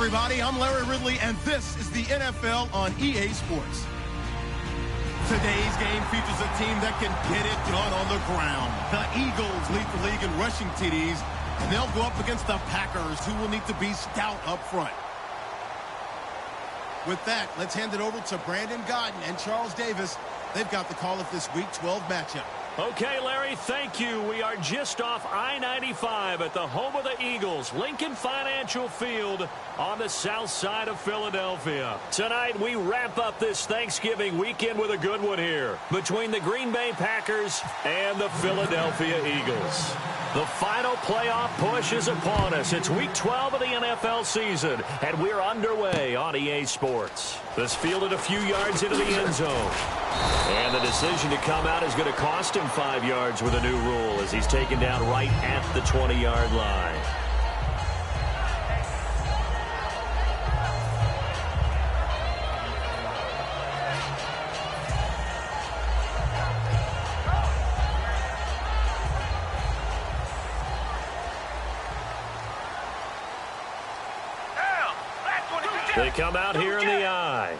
everybody. I'm Larry Ridley, and this is the NFL on EA Sports. Today's game features a team that can get it done on the ground. The Eagles lead the league in rushing TDs, and they'll go up against the Packers, who will need to be stout up front. With that, let's hand it over to Brandon Godden and Charles Davis. They've got the call of this Week 12 matchup. Okay, Larry, thank you. We are just off I-95 at the home of the Eagles, Lincoln Financial Field on the south side of Philadelphia. Tonight, we wrap up this Thanksgiving weekend with a good one here between the Green Bay Packers and the Philadelphia Eagles. The final playoff push is upon us. It's Week 12 of the NFL season, and we're underway on EA Sports. This fielded a few yards into the end zone. And the decision to come out is going to cost him 5 yards with a new rule as he's taken down right at the 20-yard line. They come out here in the eye.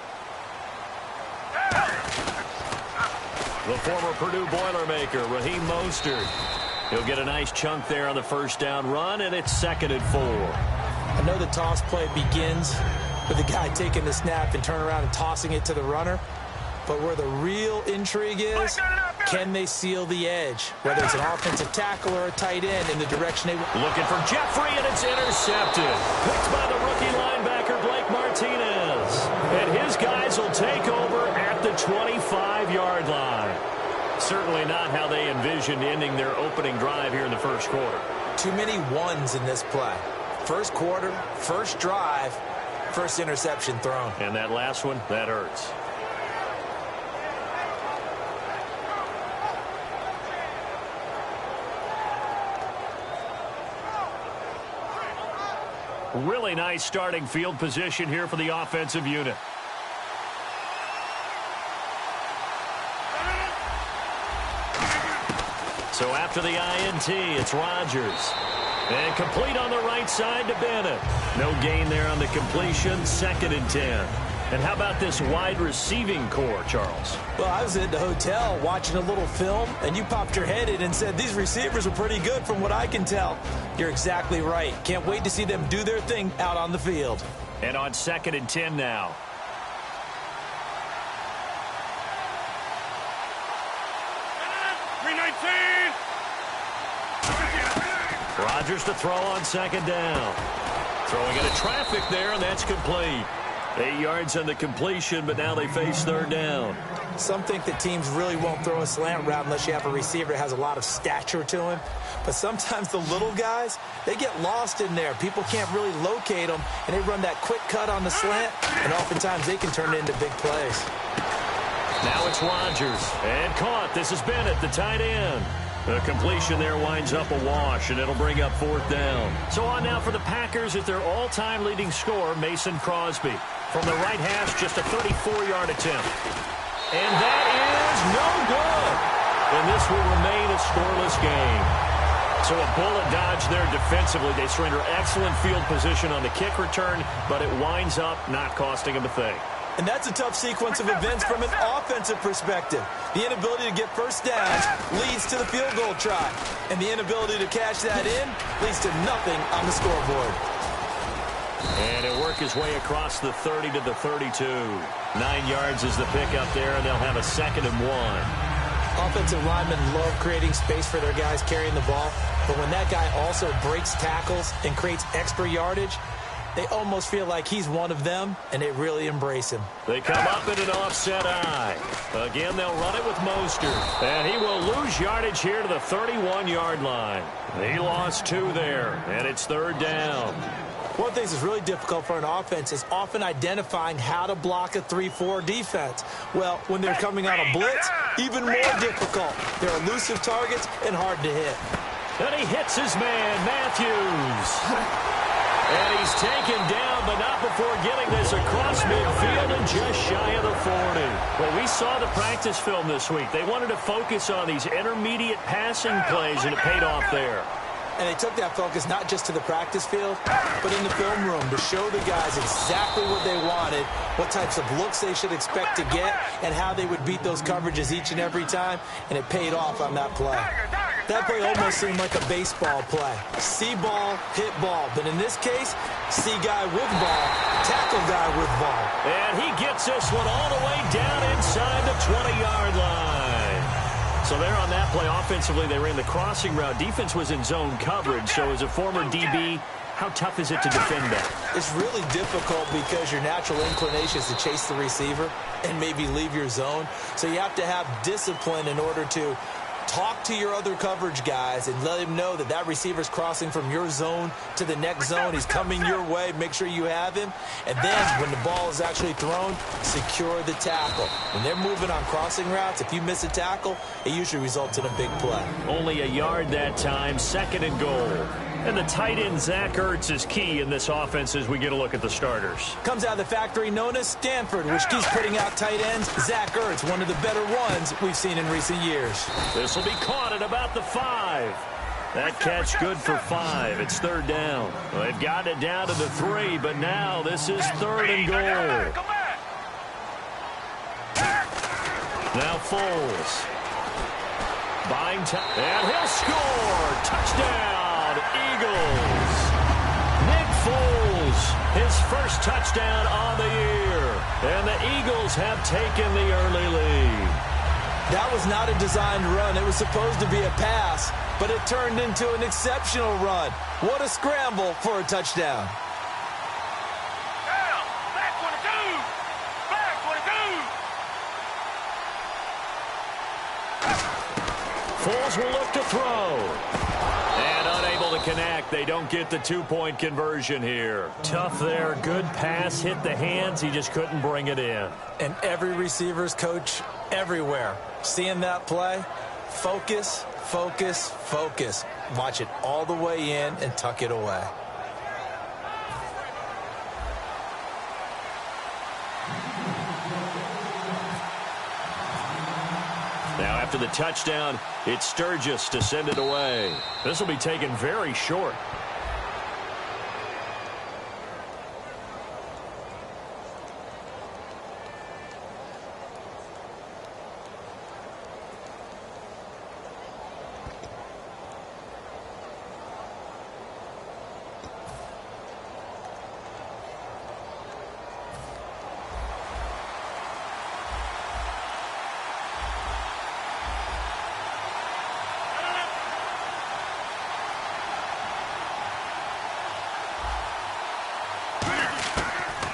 The former Purdue Boilermaker, Raheem Mostert. He'll get a nice chunk there on the first down run, and it's 2nd and 4. I know the toss play begins with the guy taking the snap and turning around and tossing it to the runner. But where the real intrigue is, can they seal the edge? Whether it's an offensive tackle or a tight end in the direction they want. Looking for Jeffrey, and it's intercepted. Picked by the rookie linebacker, Blake Martinez. And his guys will take over at the 25-yard line. Certainly not how they envisioned ending their opening drive here in the first quarter. Too many ones in this play. First quarter, first drive, first interception thrown. And that last one, that hurts. Really nice starting field position here for the offensive unit. So after the INT, it's Rodgers. And complete on the right side to Bennett. No gain there on the completion, 2nd and 10. And how about this wide receiving core, Charles? Well, I was at the hotel watching a little film, and you popped your head in and said these receivers are pretty good from what I can tell. You're exactly right. Can't wait to see them do their thing out on the field. And on 2nd and 10 now. Rodgers to throw on 2nd down. Throwing into traffic there, and that's complete. 8 yards on the completion, but now they face 3rd down. Some think that teams really won't throw a slant route unless you have a receiver that has a lot of stature to him. But sometimes the little guys, they get lost in there. People can't really locate them, and they run that quick cut on the slant, and oftentimes they can turn it into big plays. Now it's Rodgers, and caught. This is Bennett, the tight end. The completion there winds up a wash, and it'll bring up 4th down. So on now for the Packers at their all-time leading scorer, Mason Crosby. From the right hash, just a 34-yard attempt. And that is no good. And this will remain a scoreless game. So a bullet dodge there defensively. They surrender excellent field position on the kick return, but it winds up not costing them a thing. And that's a tough sequence of events from an offensive perspective. The inability to get first downs leads to the field goal try. And the inability to cash that in leads to nothing on the scoreboard. And he'll work his way across the 30 to the 32. 9 yards is the pickup there, and they'll have a 2nd and 1. Offensive linemen love creating space for their guys carrying the ball. But when that guy also breaks tackles and creates extra yardage, they almost feel like he's one of them, and they really embrace him. They come up in an offset eye. Again, they'll run it with Mostert. And he will lose yardage here to the 31-yard line. He lost 2 there, and it's 3rd down. One of the things that's really difficult for an offense is often identifying how to block a 3-4 defense. Well, when they're coming on a blitz, even more difficult. They're elusive targets and hard to hit. And he hits his man, Matthews. And he's taken down, but not before getting this across midfield and just shy of the 40. Well, we saw the practice film this week. They wanted to focus on these intermediate passing plays, and it paid off there. And they took that focus not just to the practice field, but in the film room to show the guys exactly what they wanted, what types of looks they should expect to get, and how they would beat those coverages each and every time, and it paid off on that play. That play almost seemed like a baseball play. See ball, hit ball. But in this case, see guy with ball, tackle guy with ball. And he gets this one all the way down inside the 20-yard line. So there on that play, offensively, they ran the crossing route. Defense was in zone coverage. So as a former DB, how tough is it to defend that? It's really difficult because your natural inclination is to chase the receiver and maybe leave your zone. So you have to have discipline in order to talk to your other coverage guys and let him know that that receiver's crossing from your zone to the next zone. He's coming your way. Make sure you have him. And then when the ball is actually thrown, secure the tackle. When they're moving on crossing routes, if you miss a tackle, it usually results in a big play. Only a yard that time, 2nd and goal. And the tight end, Zach Ertz, is key in this offense as we get a look at the starters. Comes out of the factory known as Stanford, which keeps putting out tight ends. Zach Ertz, one of the better ones we've seen in recent years. This will be caught at about the 5. That catch good for 5. It's 3rd down. Well, they've got it down to the 3, but now this is 3rd and goal. Now Foles. Buying time, and he'll score. Touchdown. Eagles. Nick Foles, his first touchdown on the year. And the Eagles have taken the early lead. That was not a designed run. It was supposed to be a pass, but it turned into an exceptional run. What a scramble for a touchdown. Foles will look to throw. And unable to connect. They don't get the 2-point conversion here. Tough there. Good pass. Hit the hands. He just couldn't bring it in. And every receiver's coach everywhere. Seeing that play, focus, focus, focus. Watch it all the way in and tuck it away. Now after the touchdown, it's Sturgis to send it away. This will be taken very short.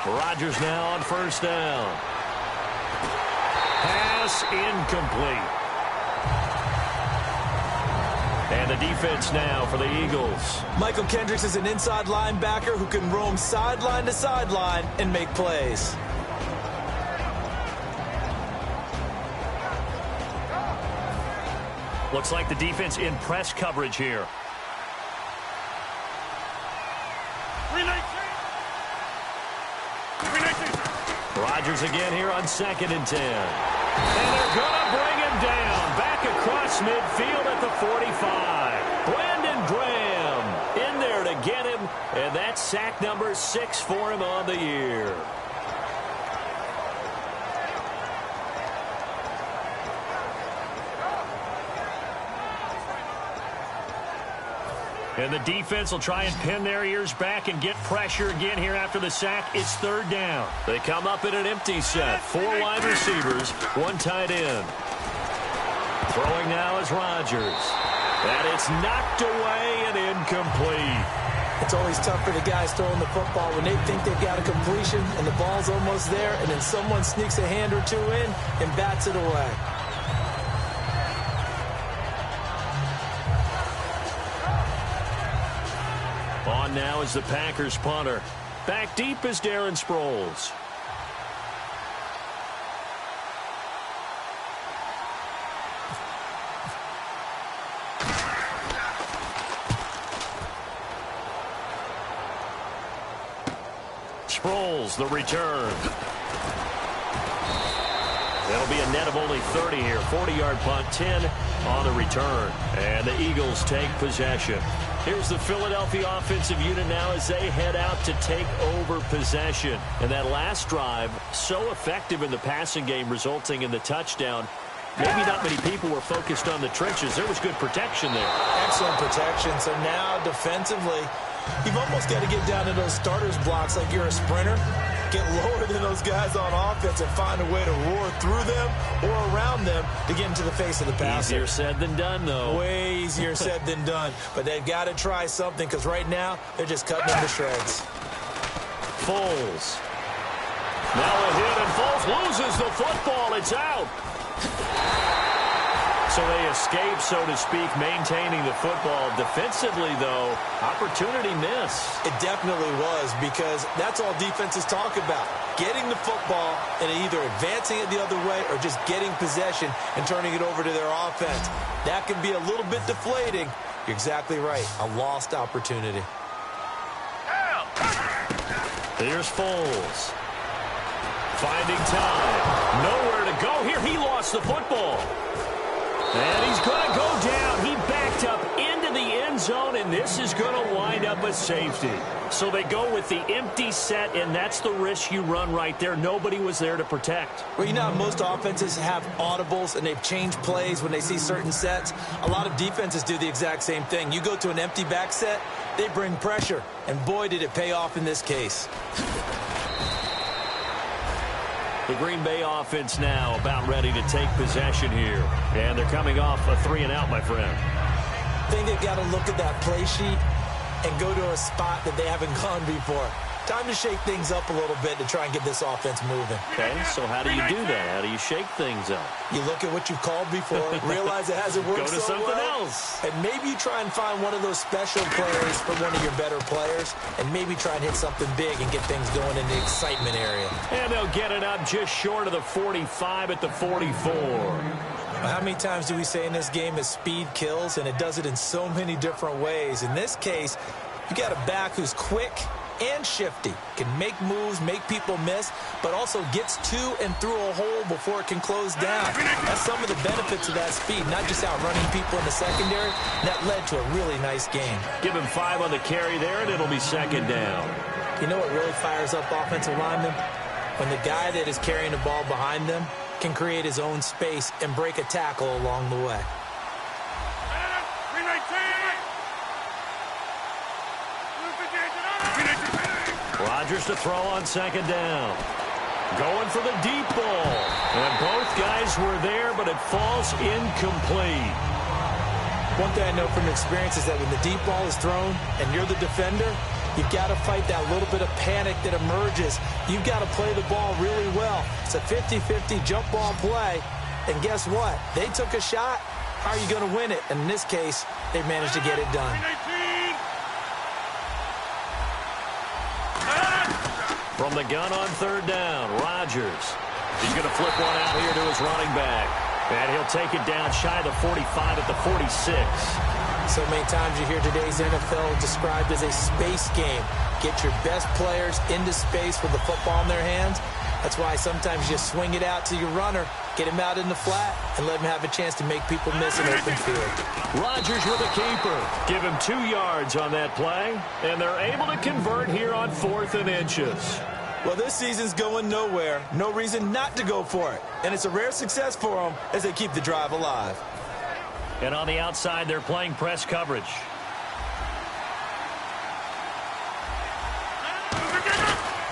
Rodgers now on 1st down. Pass incomplete. And the defense now for the Eagles. Michael Kendricks is an inside linebacker who can roam sideline to sideline and make plays. Looks like the defense in press coverage here. Rodgers again here on 2nd and 10. And they're going to bring him down. Back across midfield at the 45. Brandon Graham in there to get him. And that's sack number 6 for him on the year. And the defense will try and pin their ears back and get pressure again here after the sack. It's 3rd down. They come up in an empty set. 4 wide receivers, 1 tight end. Throwing now is Rodgers. And it's knocked away and incomplete. It's always tough for the guys throwing the football when they think they've got a completion and the ball's almost there, and then someone sneaks a hand or 2 in and bats it away. On now is the Packers punter. Back deep is Darren Sproles. Sproles, the return. That'll be a net of only 30 here. 40-yard punt, 10 on the return. And the Eagles take possession. Here's the Philadelphia offensive unit now as they head out to take over possession. And that last drive, so effective in the passing game, resulting in the touchdown. Maybe not many people were focused on the trenches. There was good protection there. Excellent protection. So now defensively, you've almost got to get down to those starters blocks like you're a sprinter. Get lower than those guys on offense and find a way to roar through them or around them to get into the face of the passer. Easier said than done, though. Way easier said than done. But they've got to try something because right now they're just cutting them to shreds. Foles. Now a hit, and Foles loses the football. It's out. So they escape, so to speak, maintaining the football. Defensively, though, opportunity miss. It definitely was, because that's all defenses talk about. Getting the football and either advancing it the other way or just getting possession and turning it over to their offense. That can be a little bit deflating. You're exactly right. A lost opportunity. Here's Foles. Finding time. Nowhere to go here. He lost the football. And he's going to go down. He backed up into the end zone, and this is going to wind up a safety. So they go with the empty set, and that's the risk you run right there. Nobody was there to protect. Well, you know how most offenses have audibles, and they've changed plays when they see certain sets? A lot of defenses do the exact same thing. You go to an empty back set, they bring pressure, and boy, did it pay off in this case. The Green Bay offense now about ready to take possession here. And they're coming off a 3-and-out, my friend. I think they've got to look at that play sheet and go to a spot that they haven't gone before. Time to shake things up a little bit to try and get this offense moving. Okay, so how do you do that? How do you shake things up? You look at what you've called before, realize it hasn't worked so well. Go to something else. And maybe you try and find one of those special plays for one of your better players, and maybe try and hit something big and get things going in the excitement area. And they'll get it up just short of the 45 at the 44. How many times do we say in this game that speed kills, and it does it in so many different ways? In this case, you got a back who's quick and shifty, can make moves, make people miss, but also gets to and through a hole before it can close down. That's some of the benefits of that speed, not just outrunning people in the secondary. That led to a really nice game. Give him 5 on the carry there, and it'll be second down. You know what really fires up offensive linemen? When the guy that is carrying the ball behind them can create his own space and break a tackle along the way. Rodgers to throw on second down. Going for the deep ball. And both guys were there, but it falls incomplete. One thing I know from experience is that when the deep ball is thrown and you're the defender, you've got to fight that little bit of panic that emerges. You've got to play the ball really well. It's a 50-50 jump ball play. And guess what? They took a shot. How are you going to win it? And in this case, they managed to get it done. From the gun on third down, Rodgers. He's going to flip one out here to his running back. And he'll take it down shy of the 45 at the 46. So many times you hear today's NFL described as a space game. Get your best players into space with the football in their hands. That's why sometimes you swing it out to your runner, get him out in the flat, and let him have a chance to make people miss an open field. Rodgers with a keeper. Give him 2 yards on that play, and they're able to convert here on 4th and inches. Well, this season's going nowhere. No reason not to go for it. And it's a rare success for them as they keep the drive alive. And on the outside, they're playing press coverage.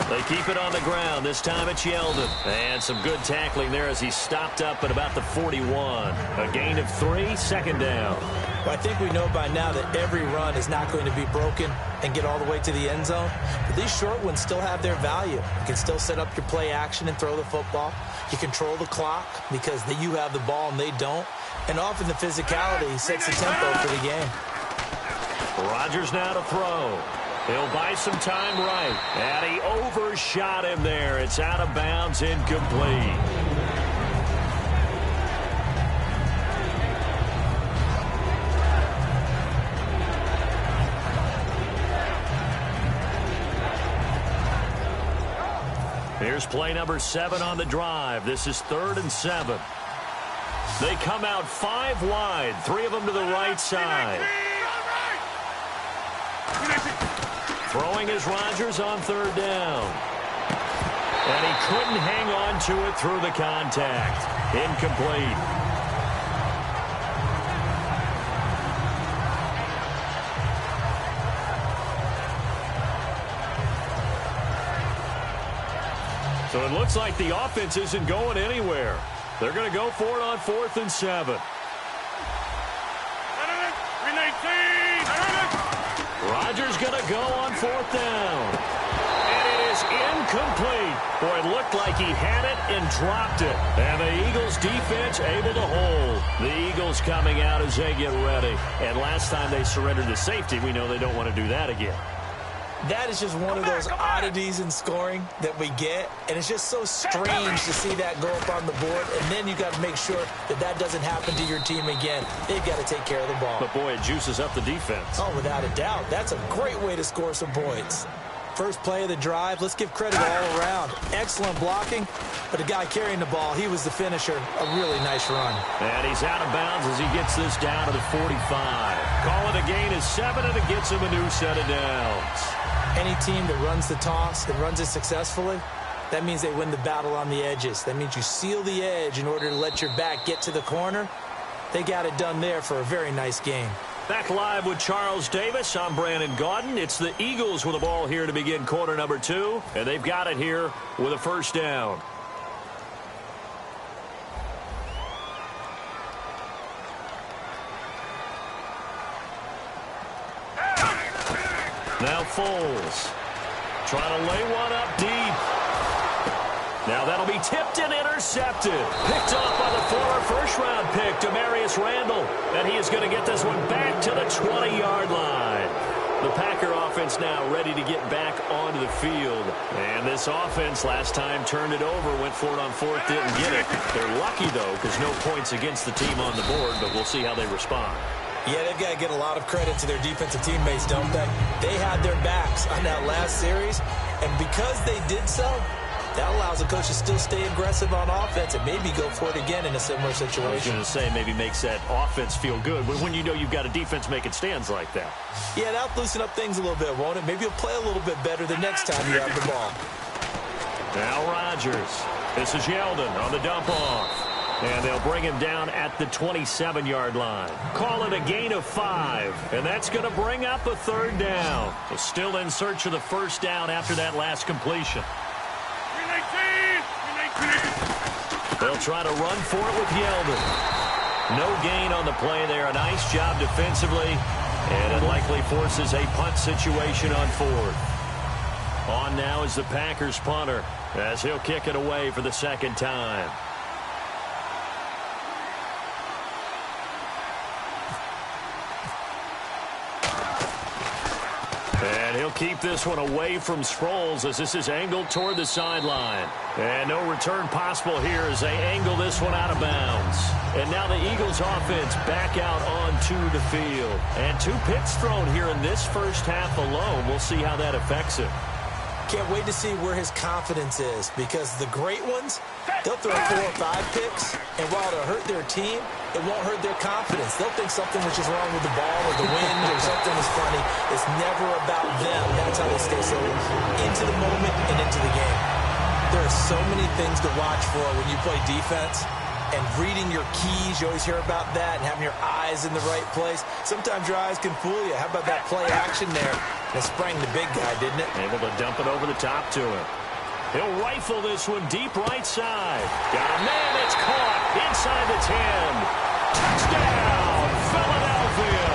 They keep it on the ground. This time it's Yeldon. And some good tackling there as he stopped up at about the 41. A gain of 3, second down. Well, I think we know by now that every run is not going to be broken and get all the way to the end zone. But these short ones still have their value. You can still set up your play action and throw the football. You control the clock because you have the ball and they don't. And often the physicality sets the tempo for the game. Rodgers now to throw. He'll buy some time right. And he overshot him there. It's out of bounds, incomplete. Here's play number 7 on the drive. This is 3rd and 7. They come out 5 wide, 3 of them to the right side. Throwing is Rodgers on third down. And he couldn't hang on to it through the contact. Incomplete. So it looks like the offense isn't going anywhere. They're going to go for it on 4th and 7. Rodgers going to go on 4th down. And it is incomplete. Boy, it looked like he had it and dropped it. And the Eagles defense able to hold. The Eagles coming out as they get ready. And last time they surrendered to safety, we know they don't want to do that again. That is just one of those oddities in scoring that we get, and it's just so strange to see that go up on the board, and then you got to make sure that that doesn't happen to your team again. They've got to take care of the ball. But, boy, it juices up the defense. Oh, without a doubt. That's a great way to score some points. First play of the drive, let's give credit all around. Excellent blocking, but the guy carrying the ball, he was the finisher. A really nice run. And he's out of bounds as he gets this down to the 45. Call it a gain of 7, and it gets him a new set of downs. Any team that runs the toss and runs it successfully, that means they win the battle on the edges. That means you seal the edge in order to let your back get to the corner. They got it done there for a very nice game. Back live with Charles Davis. I'm Brandon Gaudin. It's the Eagles with the ball here to begin quarter number 2, and they've got it here with a first down. Now Foles trying to lay one up deep. Now that'll be tipped and intercepted. Picked off by the former first-round pick, Demarius Randall. And he is going to get this one back to the 20-yard line. The Packer offense now ready to get back onto the field. And this offense last time turned it over, went for it on 4th, didn't get it. They're lucky, though, because no points against the team on the board, but we'll see how they respond. Yeah, they've got to get a lot of credit to their defensive teammates, don't they? They had their backs on that last series, and because they did so, that allows the coach to still stay aggressive on offense and maybe go for it again in a similar situation. I was going to say maybe makes that offense feel good when you know you've got a defense making stands like that. Yeah, that'll loosen up things a little bit, won't it? Maybe you'll play a little bit better the next time you have the ball. Now Rodgers. This is Yeldon on the dump off. And they'll bring him down at the 27-yard line. Call it a gain of 5. And that's going to bring up a third down. So still in search of the first down after that last completion. They'll try to run for it with Yeldon. No gain on the play there. A nice job defensively. And it likely forces a punt situation on 4th. On now is the Packers punter as he'll kick it away for the second time. And he'll keep this one away from Sproles as this is angled toward the sideline. And no return possible here as they angle this one out of bounds. And now the Eagles offense back out onto the field. And 2 picks thrown here in this first half alone. We'll see how that affects him. Can't wait to see where his confidence is, because the great ones, they'll throw 4 or 5 picks, and while it'll hurt their team, it won't hurt their confidence. They'll think something was just wrong with the ball or the wind or something was funny. It's never about them. That's how they stay so into the moment and into the game. There are so many things to watch for when you play defense. And reading your keys, you always hear about that, and having your eyes in the right place. Sometimes your eyes can fool you. How about that play action there? And it sprang the big guy, didn't it? Able to dump it over the top to him. He'll rifle this one deep right side. Got a man, it's caught inside the 10. Touchdown, Philadelphia.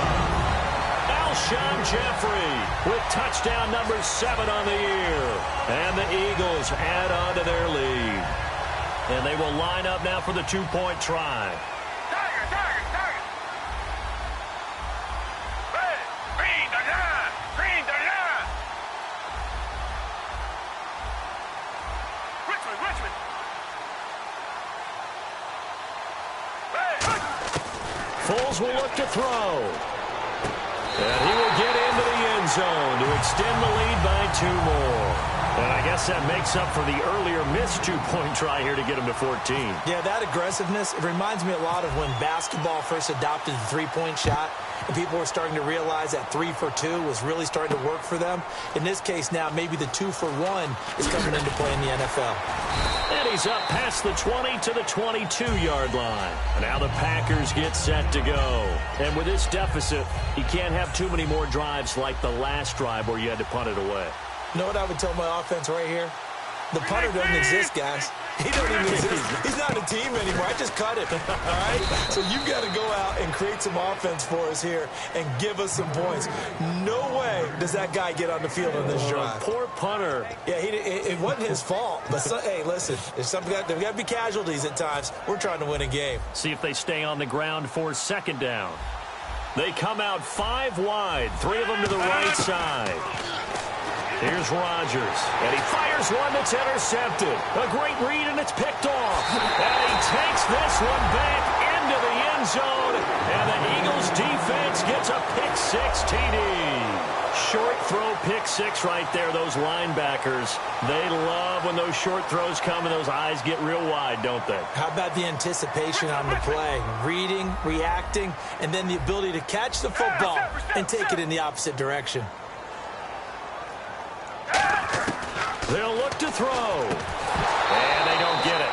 Alshon Jeffrey with touchdown number 7 on the year. And the Eagles add on to their lead. And they will line up now for the 2-point try. Foles will look to throw. And he will get into the end zone to extend the lead by 2 more. And I guess that makes up for the earlier missed two-point try here to get him to 14. Yeah, that aggressiveness, it reminds me a lot of when basketball first adopted the three-point shot, and people were starting to realize that 3 for 2 was really starting to work for them. In this case now, maybe the 2 for 1 is coming into play in the NFL. And he's up past the 20 to the 22-yard line. And now the Packers get set to go. And with this deficit, you can't have too many more drives like the last drive where you had to punt it away. You know what I would tell my offense right here? The punter doesn't exist, guys. He doesn't even exist. He's not a team anymore. I just cut him. All right? So you've got to go out and create some offense for us here and give us some points. No way does that guy get on the field on this drive. Poor punter. Yeah, it wasn't his fault. But, hey, listen, there's got to be casualties at times. We're trying to win a game. See if they stay on the ground for second down. They come out 5 wide, 3 of them to the right side. Here's Rodgers, and he fires one that's intercepted. A great read, and it's picked off. And he takes this one back into the end zone, and the Eagles defense gets a pick-6 TD. Short throw pick-6 right there, those linebackers. They love when those short throws come and those eyes get real wide, don't they? How about the anticipation on the play? Reading, reacting, and then the ability to catch the football and take it in the opposite direction. They'll look to throw. And they don't get it.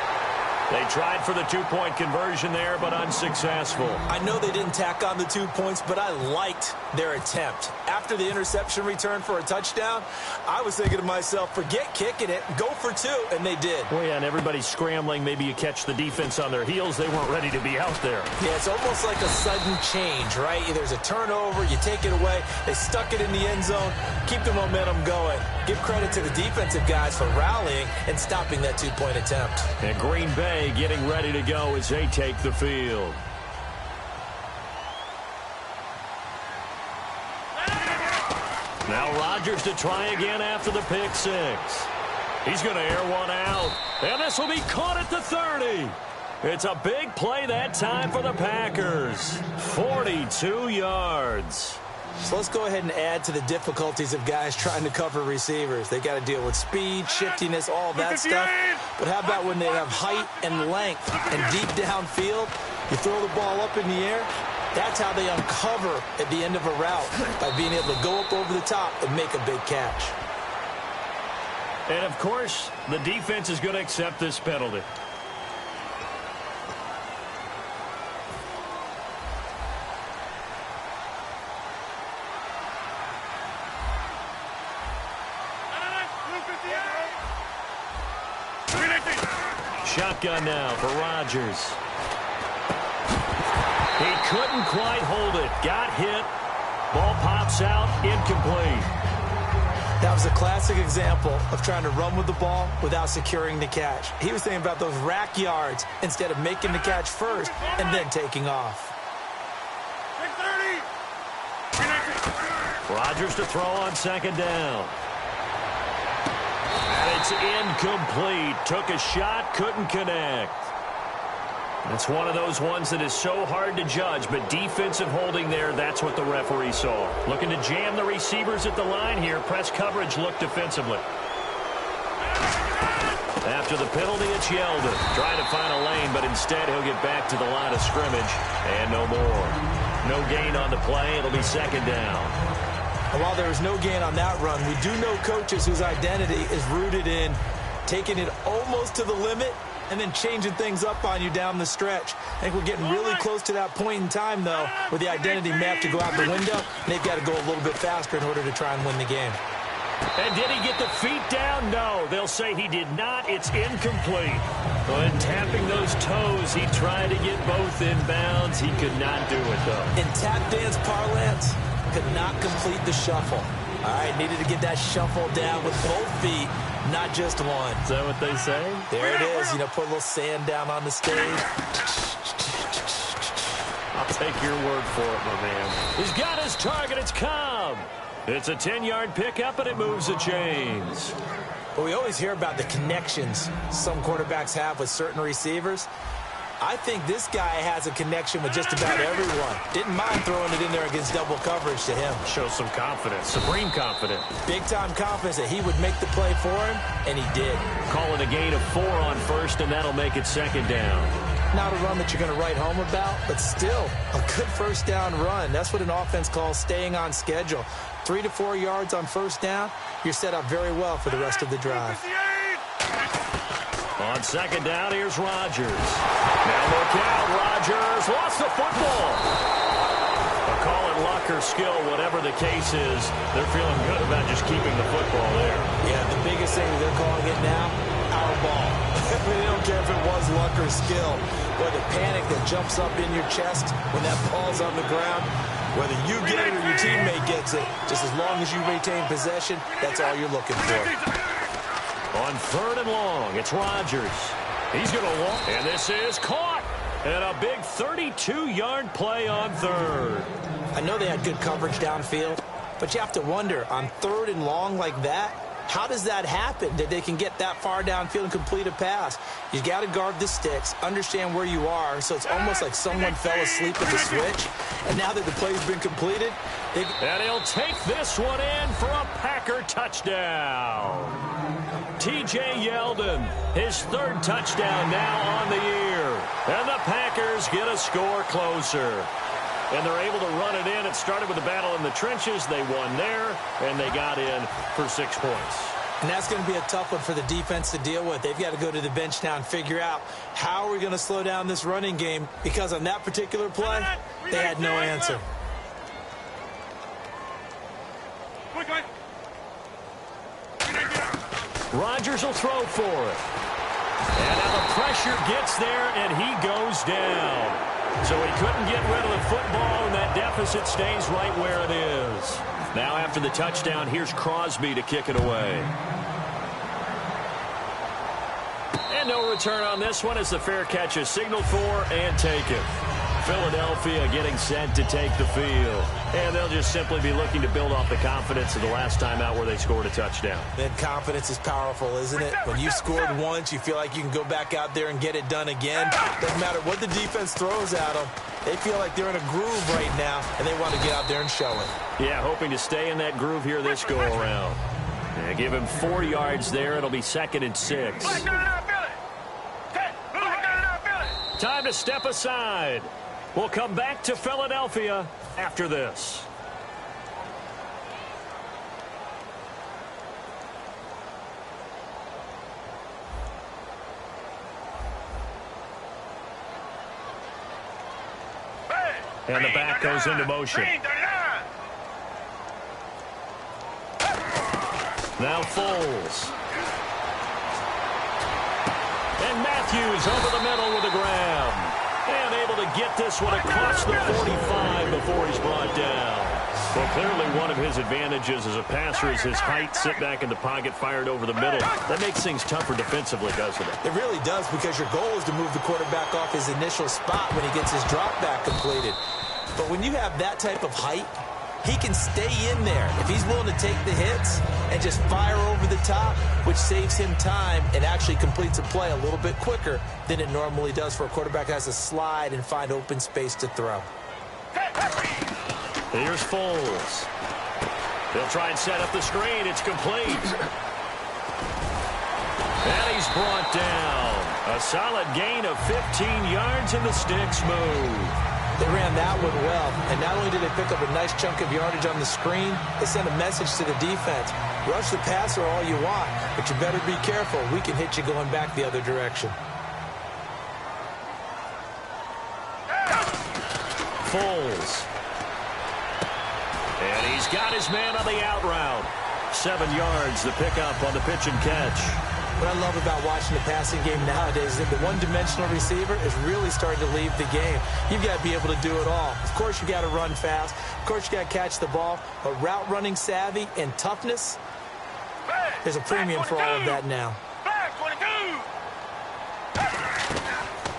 They tried for the 2-point conversion there, but unsuccessful. I know they didn't tack on the 2 points, but I liked their attempt. After the interception return for a touchdown, I was thinking to myself, forget kicking it, go for 2, and they did. Well, yeah, and everybody's scrambling. Maybe you catch the defense on their heels. They weren't ready to be out there. Yeah, it's almost like a sudden change, right? There's a turnover, you take it away, they stuck it in the end zone, keep the momentum going. Give credit to the defensive guys for rallying and stopping that 2-point attempt. And Green Bay getting ready to go as they take the field. Now Rodgers to try again after the pick-6. He's going to air one out. And this will be caught at the 30. It's a big play that time for the Packers. 42 yards. So let's go ahead and add to the difficulties of guys trying to cover receivers. They got to deal with speed, shiftiness, all that stuff. But how about when they have height and length and deep downfield? You throw the ball up in the air. That's how they uncover at the end of a route, by being able to go up over the top and make a big catch. And, of course, the defense is going to accept this penalty. Shotgun now for Rodgers. He couldn't quite hold it. Got hit. Ball pops out. Incomplete. That was a classic example of trying to run with the ball without securing the catch. He was thinking about those rack yards instead of making the catch first and then taking off. Rodgers to throw on second down. And it's incomplete. Took a shot, couldn't connect. It's one of those ones that is so hard to judge, but defensive holding there, that's what the referee saw. Looking to jam the receivers at the line here. Press coverage look defensively. After the penalty, it's Yeldon. Trying to find a lane, but instead he'll get back to the line of scrimmage. And no more. No gain on the play. It'll be second down. And while there was no gain on that run, we do know coaches whose identity is rooted in taking it almost to the limit and then changing things up on you down the stretch. I think we're getting really close to that point in time, though, where the identity may have to go out the window, and they've got to go a little bit faster in order to try and win the game. And did he get the feet down? No. They'll say he did not. It's incomplete. But tapping those toes, he tried to get both in bounds. He could not do it, though. In tap dance parlance, could not complete the shuffle. All right, needed to get that shuffle down with both feet, not just one. Is that what they say? There it is. You know, put a little sand down on the stage. I'll take your word for it, my man. He's got his target. It's Cobb. It's a 10-yard pickup, and it moves the chains. But we always hear about the connections some quarterbacks have with certain receivers. I think this guy has a connection with just about everyone. Didn't mind throwing it in there against double coverage to him. Shows some confidence, supreme confidence. Big-time confidence that he would make the play for him, and he did. Call it a gain of 4 on first, and that'll make it second down. Not a run that you're going to write home about, but still a good first down run. That's what an offense calls staying on schedule. 3 to 4 yards on first down, you're set up very well for the rest of the drive. On second down, here's Rodgers. Now look out, Rodgers lost the football. A call it luck or skill, whatever the case is, they're feeling good about just keeping the football there. Yeah, the biggest thing that they're calling it now, our ball. They don't care if it was luck or skill. Or the panic that jumps up in your chest when that ball's on the ground. Whether you get it or your teammate gets it, just as long as you retain possession, that's all you're looking for. On third and long, it's Rodgers. He's going to walk, and this is caught. And a big 32-yard play on third. I know they had good coverage downfield, but you have to wonder, on third and long like that, how does that happen, that they can get that far downfield and complete a pass? You got to guard the sticks, understand where you are, so it's almost like someone fell asleep at the switch. And now that the play's been completed, and he'll take this one in for a Packer touchdown. T.J. Yeldon, his third touchdown now on the year. And the Packers get a score closer. And they're able to run it in. It started with a battle in the trenches. They won there, and they got in for 6 points. And that's going to be a tough one for the defense to deal with. They've got to go to the bench now and figure out how are we going to slow down this running game, because on that particular play, they had no answer. Rodgers will throw for it. And now the pressure gets there, and he goes down. So he couldn't get rid of the football, and that deficit stays right where it is. Now after the touchdown, here's Crosby to kick it away. And no return on this one as the fair catch is signaled for and taken. Philadelphia getting set to take the field. And they'll just simply be looking to build off the confidence of the last time out where they scored a touchdown. That confidence is powerful, isn't it? When you scored once, you feel like you can go back out there and get it done again. Doesn't matter what the defense throws at them. They feel like they're in a groove right now, and they want to get out there and show it. Yeah, hoping to stay in that groove here this go-around. Yeah, give him 4 yards there. It'll be 2nd and 6. Time to step aside. We'll come back to Philadelphia after this. And the back goes into motion. Now Foles. And Matthews over the middle with a grab. And able to get this one across the 45 before he's brought down. Well, clearly one of his advantages as a passer is his height. Sit back in the pocket, fired over the middle. That makes things tougher defensively, doesn't it? It really does, because your goal is to move the quarterback off his initial spot when he gets his drop back completed. But when you have that type of height, he can stay in there if he's willing to take the hits and just fire over the top, which saves him time and actually completes a play a little bit quicker than it normally does for a quarterback that has to slide and find open space to throw. Here's Foles. They'll try and set up the screen. It's complete. And he's brought down. A solid gain of 15 yards, and the sticks move. They ran that one well, and not only did they pick up a nice chunk of yardage on the screen, they sent a message to the defense. Rush the passer all you want, but you better be careful. We can hit you going back the other direction. Foles. And he's got his man on the out route. 7 yards, the pickup on the pitch and catch. What I love about watching the passing game nowadays is that the one-dimensional receiver is really starting to leave the game. You've got to be able to do it all. Of course, you got to run fast. Of course, you got to catch the ball. But route running savvy and toughness, there's a premium for all of that now.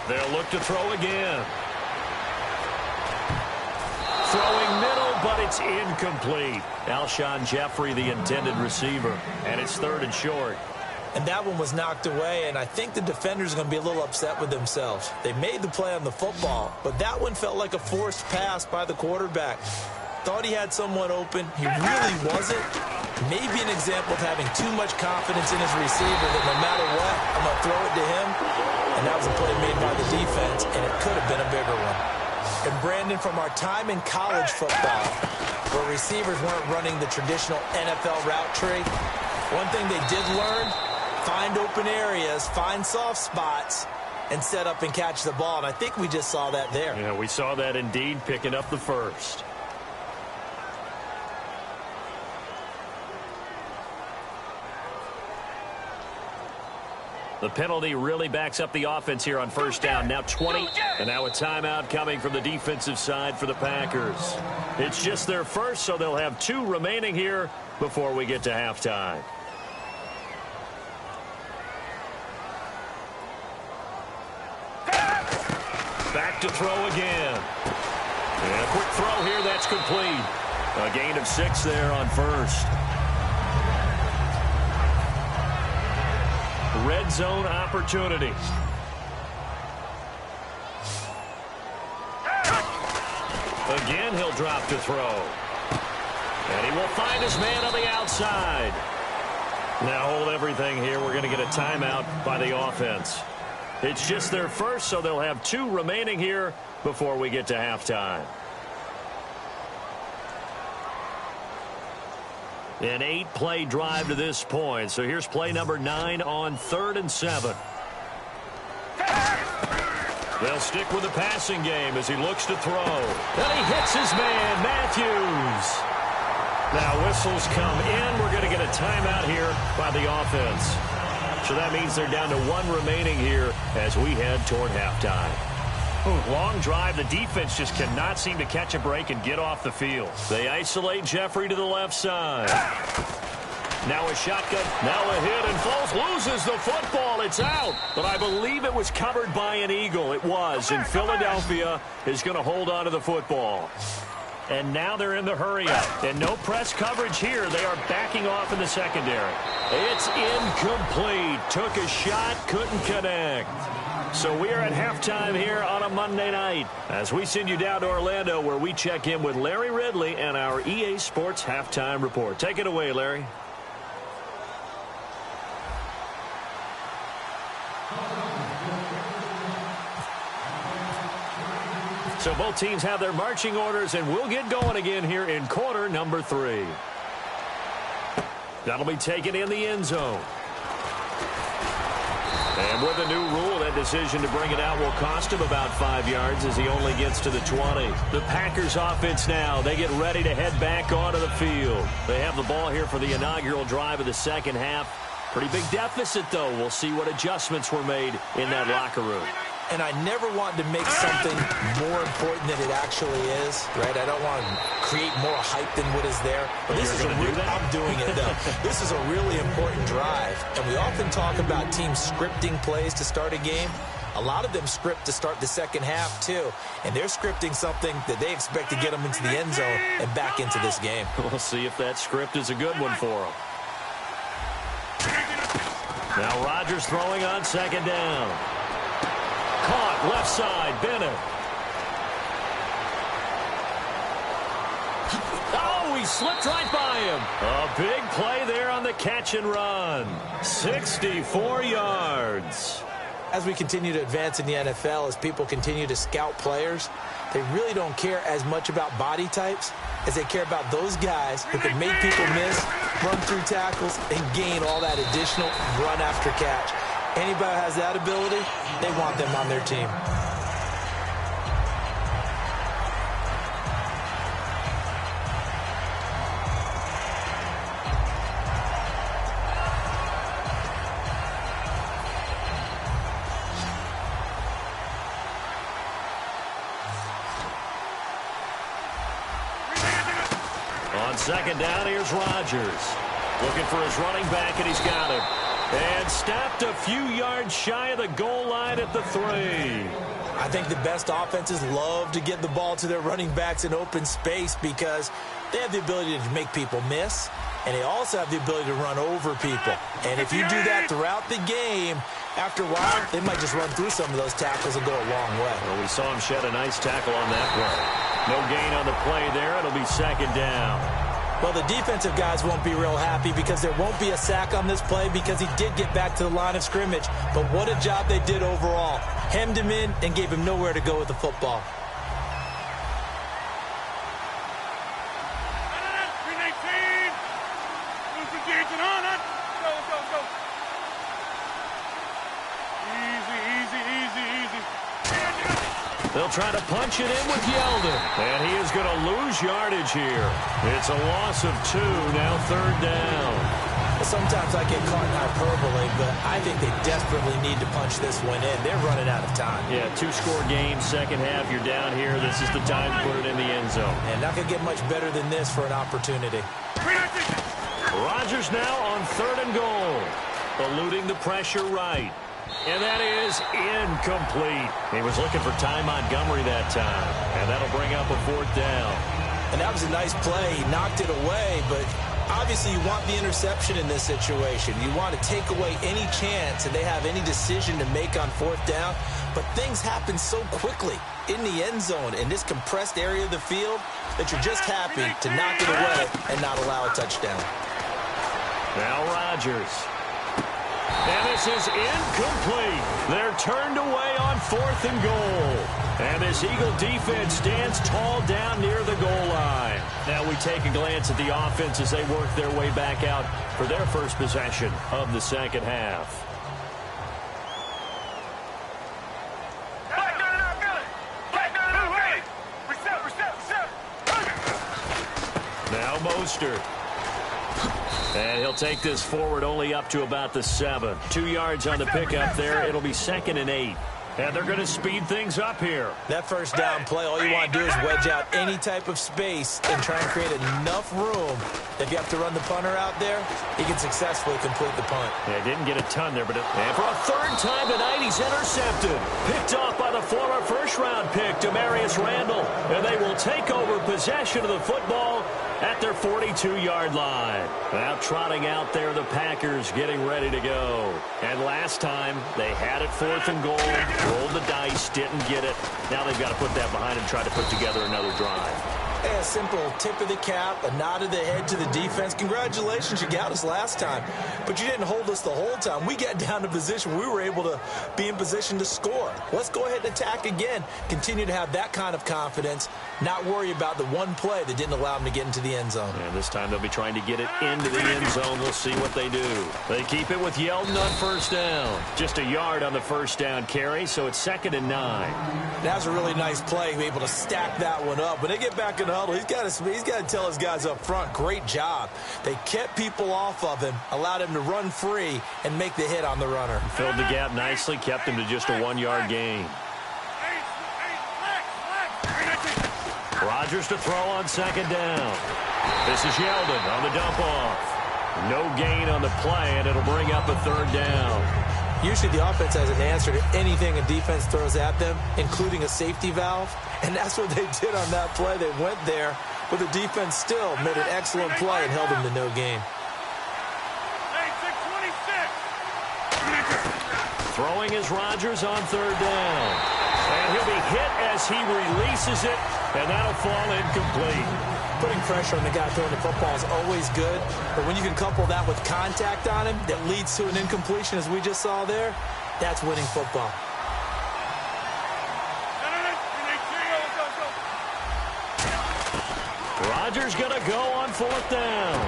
They'll look to throw again. Throwing middle, but it's incomplete. Alshon Jeffrey, the intended receiver, and it's 3rd and short. And that one was knocked away, and I think the defenders are going to be a little upset with themselves. They made the play on the football, but that one felt like a forced pass by the quarterback. Thought he had someone open. He really wasn't. Maybe an example of having too much confidence in his receiver that no matter what, I'm going to throw it to him. And that was a play made by the defense, and it could have been a bigger one. And Brandon, from our time in college football, where receivers weren't running the traditional NFL route tree, one thing they did learn, find open areas, find soft spots, and set up and catch the ball. And I think we just saw that there. Yeah, we saw that indeed, picking up the first. The penalty really backs up the offense here on first down. Now 20, and now a timeout coming from the defensive side for the Packers. It's just their first, so they'll have 2 remaining here before we get to halftime. Back to throw again. And a quick throw here, that's complete. A gain of 6 there on first. Red zone opportunity. Again, he'll drop to throw. And he will find his man on the outside. Now hold everything here. We're going to get a timeout by the offense. It's just their first, so they'll have 2 remaining here before we get to halftime. An 8-play drive to this point. So here's play number 9 on 3rd and 7. They'll stick with the passing game as he looks to throw. And he hits his man, Matthews. Now whistles come in. We're going to get a timeout here by the offense. So that means they're down to 1 remaining here as we head toward halftime. Long drive. The defense just cannot seem to catch a break and get off the field. They isolate Jeffrey to the left side. Now a shotgun. Now a hit, and Foles loses the football. It's out. But I believe it was covered by an Eagle. It was. And Philadelphia is going to hold on to the football. And now they're in the hurry-up. And no press coverage here. They are backing off in the secondary. It's incomplete. Took a shot, couldn't connect. So we are at halftime here on a Monday night as we send you down to Orlando where we check in with Larry Ridley and our EA Sports Halftime Report. Take it away, Larry. So both teams have their marching orders, and we'll get going again here in quarter number 3. That'll be taken in the end zone. And with a new rule, that decision to bring it out will cost him about 5 yards as he only gets to the 20. The Packers offense now, they get ready to head back onto the field. They have the ball here for the inaugural drive of the second half. Pretty big deficit, though. We'll see what adjustments were made in that locker room. And I never want to make something more important than it actually is, right? I don't want to create more hype than what is there. But this is I'm doing it, though. This is a really important drive. And we often talk about teams scripting plays to start a game. A lot of them script to start the second half, too. And they're scripting something that they expect to get them into the end zone and back into this game. We'll see if that script is a good one for them. Now Rodgers throwing on second down. Caught left side, Bennett. Oh, he slipped right by him. A big play there on the catch and run. 64 yards. As we continue to advance in the NFL, as people continue to scout players, they really don't care as much about body types as they care about those guys who can make people miss, run through tackles, and gain all that additional run after catch. Anybody who has that ability, they want them on their team. On second down, here's Rodgers. Looking for his running back, and he's got him. And stopped a few yards shy of the goal line at the 3. I think the best offenses love to get the ball to their running backs in open space because they have the ability to make people miss. and they also have the ability to run over people. And if you do that throughout the game, after a while, they might just run through some of those tackles and go a long way. Well, we saw him shed a nice tackle on that play. No gain on the play there. It'll be second down. Well, the defensive guys won't be real happy because there won't be a sack on this play because he did get back to the line of scrimmage. But what a job they did overall. Hemmed him in and gave him nowhere to go with the football. They'll try to punch it in with Yeldon. And he is going to lose yardage here. It's a loss of 2, now third down. Sometimes I get caught in hyperbole, but I think they desperately need to punch this one in. They're running out of time. Yeah, 2-score game, second half, you're down here. This is the time to put it in the end zone. And not going to get much better than this for an opportunity. Rodgers now on 3rd and goal. Eluding the pressure right. And that is incomplete. He was looking for Ty Montgomery that time. And that'll bring up a 4th down. And that was a nice play. He knocked it away, but obviously you want the interception in this situation. You want to take away any chance that they have any decision to make on 4th down. But things happen so quickly in the end zone in this compressed area of the field that you're just happy to knock it away and not allow a touchdown. Now Rodgers. And this is incomplete. They're turned away on 4th and goal. And this Eagle defense stands tall down near the goal line. Now we take a glance at the offense as they work their way back out for their first possession of the second half. Now Mostert. And he'll take this forward only up to about the 7. 2 yards on the pickup there. It'll be 2nd and 8. And they're going to speed things up here. That first down play, all you want to do is wedge out any type of space and try and create enough room. If you have to run the punter out there, he can successfully complete the punt. Yeah, didn't get a ton there, but and for a 3rd time tonight, he's intercepted. Picked off by the former first-round pick, Demarius Randall. And they will take over possession of the football at their 42-yard line. Now trotting out there, the Packers getting ready to go. And last time, they had it 4th and goal, rolled the dice, didn't get it. Now they've got to put that behind and try to put together another drive. A simple tip of the cap, a nod of the head to the defense. Congratulations, you got us last time, but you didn't hold us the whole time. We got down to position. We were able to be in position to score. Let's go ahead and attack again. Continue to have that kind of confidence, not worry about the one play that didn't allow them to get into the end zone. And this time they'll be trying to get it into the end zone. We'll see what they do. They keep it with Yeldon on 1st down. Just a yard on the 1st down carry, so it's 2nd and 9. That was a really nice play, able to stack that one up. When they get back in the huddle, he's got to tell his guys up front, great job. They kept people off of him, allowed him to run free and make the hit on the runner. Filled the gap nicely, kept him to just a 1-yard gain. Rodgers to throw on 2nd down. This is Yeldon on the dump off. No gain on the play, and it'll bring up a 3rd down. Usually the offense has an answer to anything a defense throws at them, including a safety valve. And that's what they did on that play. They went there, but the defense still made an excellent play and held them to no gain. Throwing is Rodgers on 3rd down. And he'll be hit as he releases it, and that'll fall incomplete. Putting pressure on the guy throwing the football is always good, but when you can couple that with contact on him that leads to an incompletion, as we just saw there, that's winning football. Rodgers going to go on 4th down.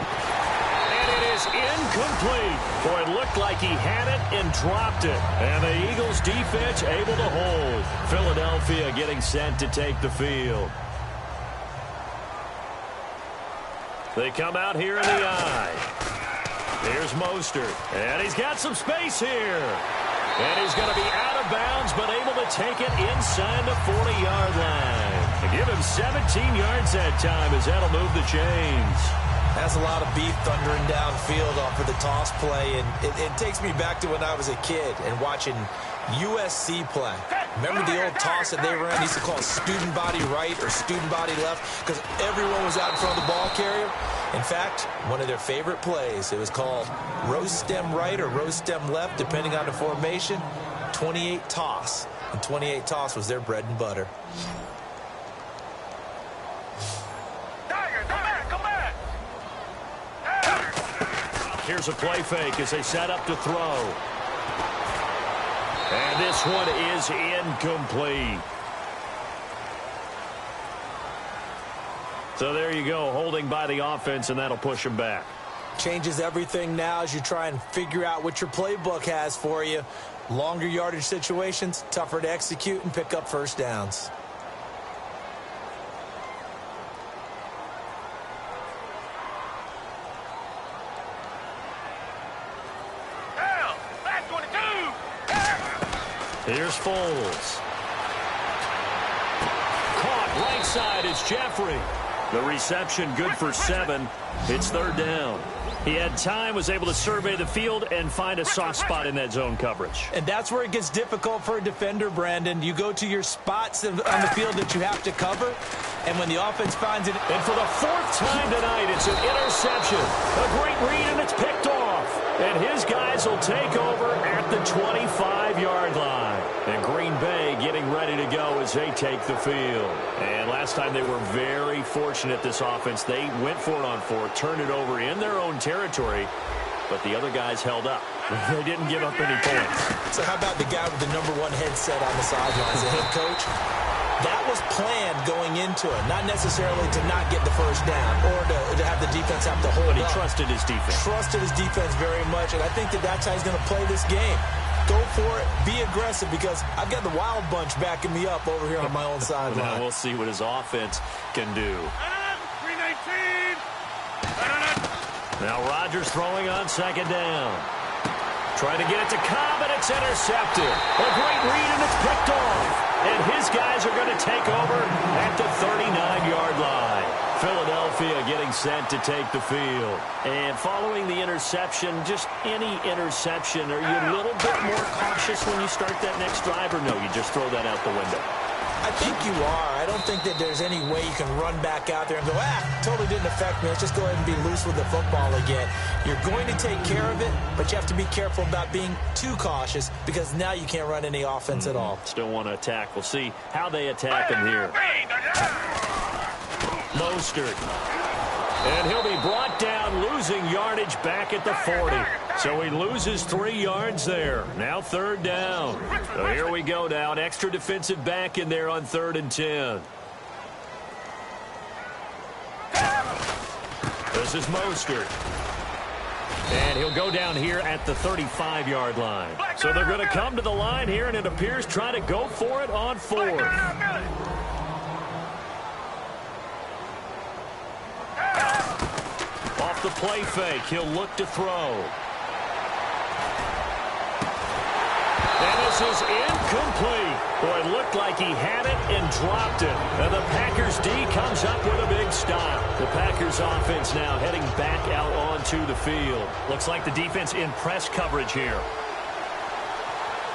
And it is incomplete. Boy, it looked like he had it and dropped it. And the Eagles defense able to hold. Philadelphia getting set to take the field. They come out here in the eye. Here's Mostert. And he's got some space here. And he's going to be out of bounds, but able to take it inside the 40-yard line. And give him 17 yards that time as that'll move the chains. That's a lot of beef thundering downfield off of the toss play, and it takes me back to when I was a kid and watching USC play. Remember the old toss that they ran? They used to call it student body right or student body left because everyone was out in front of the ball carrier. In fact, one of their favorite plays, it was called rose stem right or rose stem left, depending on the formation, 28 toss. And 28 toss was their bread and butter. Here's a play fake as they set up to throw. And this one is incomplete. So there you go, holding by the offense, and that'll push them back. Changes everything now as you try and figure out what your playbook has for you. Longer yardage situations, tougher to execute and pick up first downs. Here's Foles. Caught right side is Jeffrey. The reception good for 7. It's third down. He had time, was able to survey the field and find a soft spot in that zone coverage. And that's where it gets difficult for a defender, Brandon. You go to your spots on the field that you have to cover, and when the offense finds it. And for the 4th time tonight, it's an interception. A great read, and it's picked off. And his guys will take over at the 25-yard line. And Green Bay getting ready to go as they take the field. And last time they were very fortunate, this offense. They went for it on 4, turned it over in their own territory, but the other guys held up. They didn't give up any points. So how about the guy with the #1 headset on the sidelines, the head coach? That was planned going into it, not necessarily to not get the first down or to have the defense have to hold But he up. trusted his defense. Trusted his defense very much, and I think that's how he's going to play this game. Go for it, be aggressive, because I've got the wild bunch backing me up over here on my own sideline. Now we'll see what his offense can do. Now Rodgers throwing on second down. Trying to get it to Cobb, and it's intercepted. A great read, and it's picked off. And his guys are going to take over at the 39-yard line. Philadelphia getting set to take the field. And following the interception, just any interception, are you a little bit more cautious when you start that next drive, or no, you just throw that out the window? I think you are. I don't think that there's any way you can run back out there and go, totally didn't affect me. Let's just go ahead and be loose with the football again. You're going to take care of it, but you have to be careful about being too cautious because now you can't run any offense at all. Still want to attack. We'll see how they attack him here. Mostert. And he'll be brought down, losing yardage back at the 40. So he loses 3 yards there. Now third down. So here we go now. An extra defensive back in there on 3rd and 10. This is Mostert. And he'll go down here at the 35-yard line. So they're going to come to the line here, and it appears try to go for it on 4th. Off the play fake, he'll look to throw. And this is incomplete. Boy, it looked like he had it and dropped it. And the Packers D comes up with a big stop. The Packers offense now heading back out onto the field. Looks like the defense in press coverage here.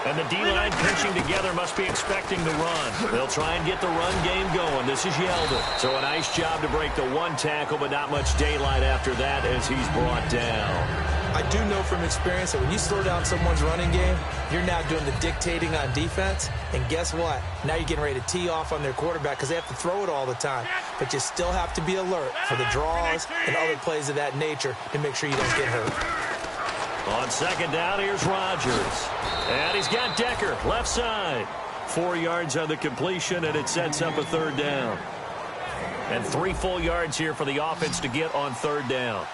And the D-line pinching together, must be expecting the run. They'll try and get the run game going. This is Yeldon. So a nice job to break the 1 tackle, but not much daylight after that as he's brought down. I do know from experience that when you slow down someone's running game, you're now doing the dictating on defense. And guess what? Now you're getting ready to tee off on their quarterback because they have to throw it all the time. But you still have to be alert for the draws and other plays of that nature to make sure you don't get hurt. On second down, here's Rodgers. And he's got Decker, left side. 4 yards on the completion, and it sets up a third down. And 3 full yards here for the offense to get on third down.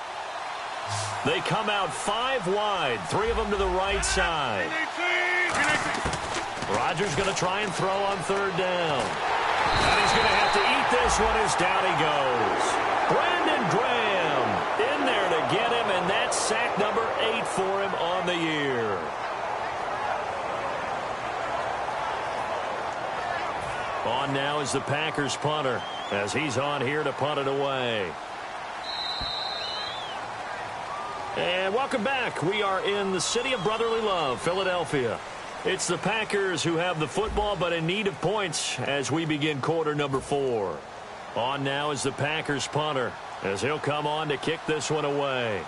They come out 5 wide, 3 of them to the right side. Rodgers going to try and throw on third down. And he's going to have to eat this one as down he goes. Brandon Graham in there to get him, and that's sack number 8 for him on the year. On now is the Packers punter as he's on here to punt it away. And welcome back. We are in the city of brotherly love, Philadelphia. It's the Packers who have the football, but in need of points as we begin quarter number 4. On now is the Packers punter, as he'll come on to kick this one away.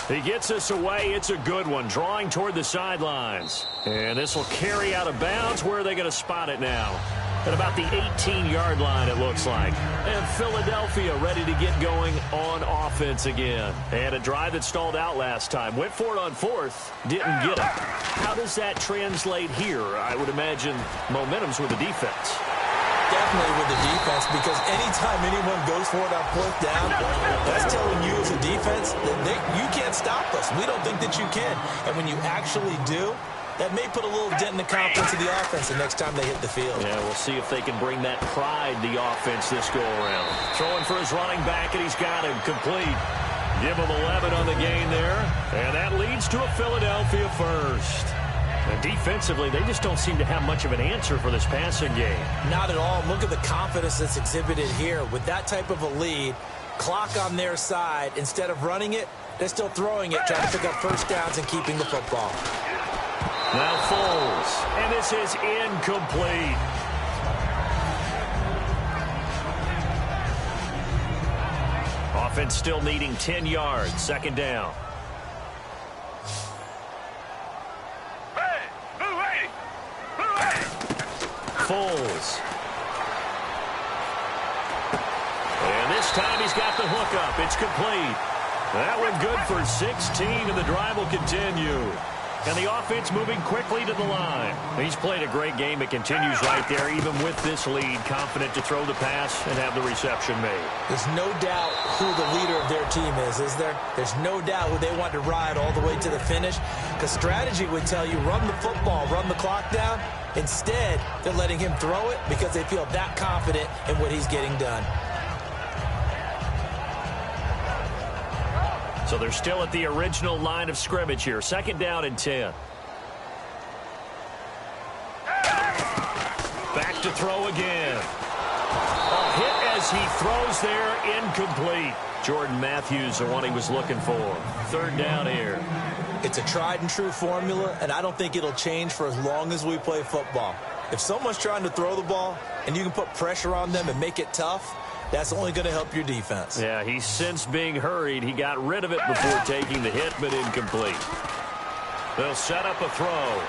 He gets us away. It's a good one, drawing toward the sidelines. And this will carry out of bounds. Where are they going to spot it now? At about the 18-yard line, it looks like. And Philadelphia ready to get going on offense again. And a drive that stalled out last time. Went for it on 4th. Didn't get it. How does that translate here? I would imagine momentum's with the defense. Definitely with the defense, because anytime anyone goes for it on 4th down, that's telling you as a defense that you can't stop us. We don't think that you can. And when you actually do, that may put a little dent in the confidence of the offense the next time they hit the field. Yeah, we'll see if they can bring that pride, the offense, this go-around. Throwing for his running back, and he's got him complete. Give him 11 on the gain there. And that leads to a Philadelphia first. And defensively, they just don't seem to have much of an answer for this passing game. Not at all. Look at the confidence that's exhibited here. With that type of a lead, clock on their side, instead of running it, they're still throwing it, trying to pick up first downs and keeping the football. Now Foles, and this is incomplete. Offense still needing 10 yards, 2nd down. Foles. And this time he's got the hook up. It's complete. That one good for 16, and the drive will continue. And the offense moving quickly to the line. He's played a great game. It continues right there, even with this lead. Confident to throw the pass and have the reception made. There's no doubt who the leader of their team is there? There's no doubt who they want to ride all the way to the finish. Because strategy would tell you, run the football, run the clock down. Instead, they're letting him throw it because they feel that confident in what he's getting done. So they're still at the original line of scrimmage here. 2nd down and 10. Back to throw again. A hit as he throws there, incomplete. Jordan Matthews, the one he was looking for. 3rd down here. It's a tried and true formula, and I don't think it'll change for as long as we play football. If someone's trying to throw the ball and you can put pressure on them and make it tough, that's only going to help your defense. Yeah, he's since being hurried. He got rid of it before taking the hit, but incomplete. They'll set up a throw.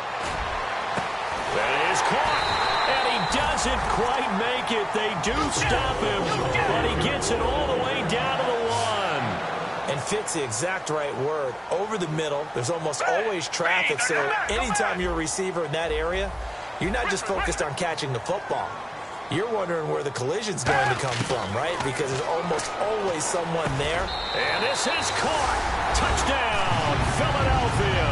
That is caught, and he doesn't quite make it. They do stop him, but he gets it all the way down to the 1. And fits the exact right word. Over the middle, there's almost always traffic, so anytime you're a receiver in that area, you're not just focused on catching the football. You're wondering where the collision's going to come from, right? Because there's almost always someone there. And this is caught. Touchdown, Philadelphia.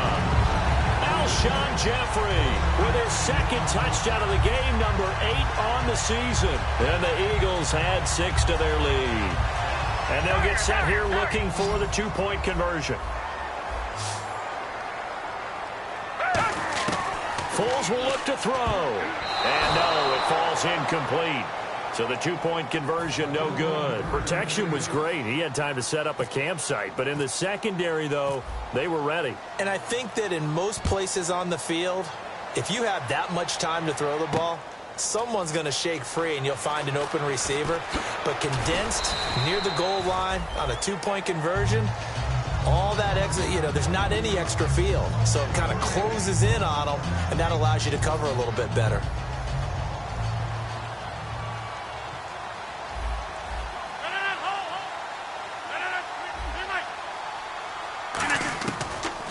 Alshon Jeffrey with his 2nd touchdown of the game, number 8 on the season. And the Eagles add 6 to their lead. And they'll get set here looking for the 2-point conversion. Foles will look to throw. And no, it falls incomplete. So the 2-point conversion, no good. Protection was great. He had time to set up a campsite. But in the secondary, though, they were ready. And I think that in most places on the field, if you have that much time to throw the ball, someone's going to shake free and you'll find an open receiver. But condensed near the goal line on a 2-point conversion, all that extra, there's not any extra field. So it kind of closes in on them, and that allows you to cover a little bit better.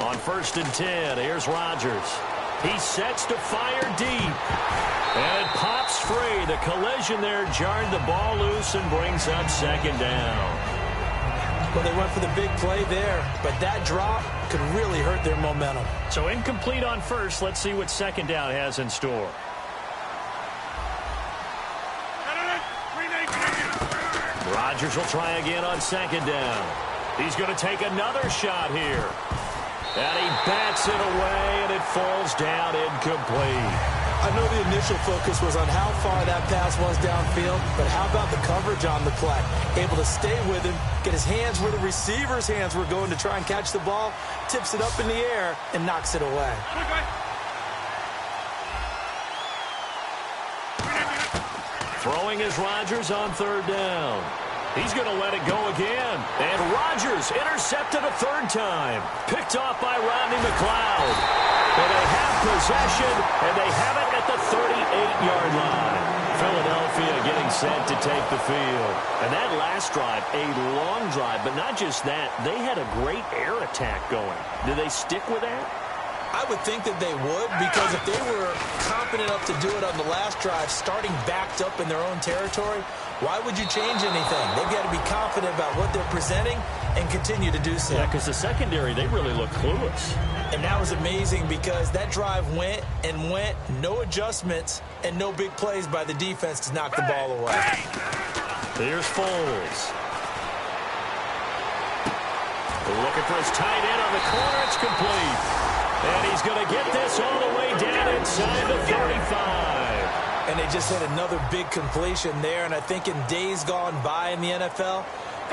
On 1st and 10, here's Rodgers. He sets to fire deep. And it pops free. The collision there jarred the ball loose and brings up 2nd down. Well, they went for the big play there, but that drop could really hurt their momentum. So incomplete on 1st. Let's see what 2nd down has in store. Rodgers will try again on 2nd down. He's going to take another shot here. And he bats it away, and it falls down incomplete. I know the initial focus was on how far that pass was downfield, but how about the coverage on the play? Able to stay with him, get his hands where the receiver's hands were going to try and catch the ball, tips it up in the air, and knocks it away. Throwing is Rodgers on third down. He's going to let it go again. And Rodgers intercepted a third time. Picked off by Rodney McLeod. And they have possession, and they have it at the 38-yard line. Philadelphia getting set to take the field. And that last drive, a long drive, but not just that. They had a great air attack going. Do they stick with that? I would think that they would, because if they were confident enough to do it on the last drive, starting backed up in their own territory, why would you change anything? They've got to be confident about what they're presenting and continue to do so. Yeah, because the secondary, they really look clueless. And that was amazing because that drive went and went, no adjustments, and no big plays by the defense to knock the ball away. Here's Foles. Looking for his tight end on the corner. It's complete. And he's going to get this all the way down inside the 35. And they just had another big completion there. And I think in days gone by in the NFL,